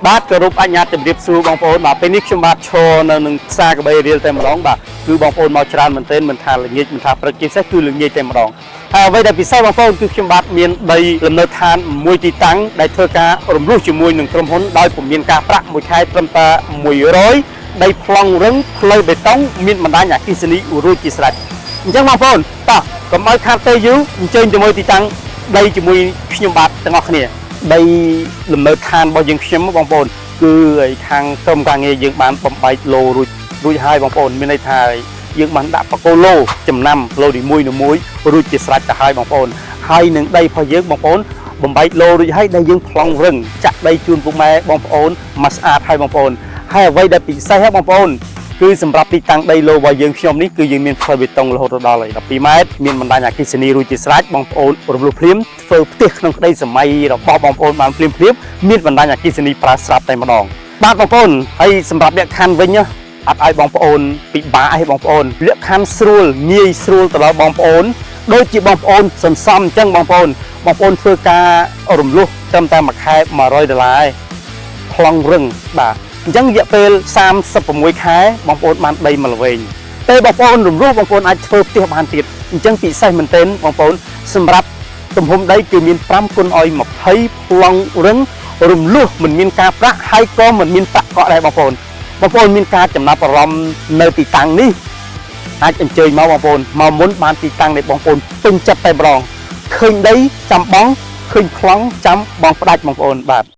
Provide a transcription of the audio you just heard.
បាទគោរពអញ្ញាតជំរាបសួរបងប្អូនបាទពេលនេះខ្ញុំបាទឈរនៅនឹងផ្សារកបីរៀលតែម្ដងបាទគឺបងប្អូនមកច្រើនមែនទែនមិនថាល្ងាចមិនថាព្រឹកជាពិសេសគឺល្ងាចតែម្ដងហើយអ្វីដែលពិសេសបងប្អូនគឺខ្ញុំបាទមានដីលំនៅឋានមួយទីតាំងដែលធ្វើការរំលោះជាមួយនឹងក្រុមហ៊ុនដោយពុំមានការប្រាក់មួយខែត្រឹមតែ100ដីប្លង់រឹងផ្លូវបេតុងមានបណ្ដាញអគ្គិសនីរួចជាស្រេចអញ្ចឹងបងប្អូនតោះកុំឲ្យខាតពេលយូរអញ្ជើញទៅមើលទីតាំងដីជាមួយខ្ញុំបាទទាំងអស់គ្នាដីលំនៅឋានរបស់យើងខ្ញុំបងប្អូនគឺឲ្យខាងក្រុមការងារយើងបានបំបែកឡូរួចហើយបងប្អូនមានន័យថាយើងបានដាក់បកគោឡូចំណាំឡូនីមួយរួចជាស្រេចទៅហើយបងប្អូនហើយនឹងដីរបស់យើងបងប្អូនបំបែកឡូរួចហើយដែលយើងប្លង់រឹងចាក់ដីជូនពុកម៉ែបងប្អូនមកស្អាតហើយបងប្អូនហើយអ្វីដែលពិសេសបងប្អូនគឺសម្រាប់ទីតាំងដីឡូរបស់យើងខ្ញុំនេះគឺយើងមានផ្លូវបេតុងរហូតដល់12ម៉ែត្រមានបណ្ដាញអគ្គិសនីរួចជាស្រេចបងប្អូនរំលោះភ្លាមធ្វើផ្ទះក្នុងក្តីសម័យរបស់បងប្អូនបានភ្លាមមានបណ្ដាញអគ្គិសនីប្រើស្រាប់តែម្ដងបាទបងប្អូនហើយសម្រាប់លក្ខខណ្ឌវិញអត់ឲ្យបងប្អូនពិបាកទេបងប្អូនលក្ខខណ្ឌស្រួលងាយស្រួលទៅដល់បងប្អូនដូចជាបងប្អូនសន្សំអញ្ចឹងបងប្អូនធ្វើការរំលោះត្រឹមតែមួយខែ$100ឯងប្លង់រឹងបាទអញ្ចឹងរយៈពេល36ខែបងប្អូនបានដីមកល្វែងពេលបងប្អូនរំលោះបងប្អូនអាចធ្វើផ្ទះបានទៀតអញ្ចឹងពិសេសមែនទែនបងប្អូនសម្រាប់ទំហំដីគឺមាន5គុណឲ្យ20ប្លង់រឹងរំលោះមិនមានការប្រាក់ហើយក៏មិនមានប្រាក់កក់ដែរបងប្អូនមានការចំណាប់អារម្មណ៍នៅទីតាំងនេះអាចអញ្ជើញមកបងប្អូនមកមុនបានទីតាំងនៃបងប្អូនពេញចិត្តតែម្ដងឃើញដីចាំបងឃើញប្លង់ចាំបងផ្ដាច់បងប្អូនបាទ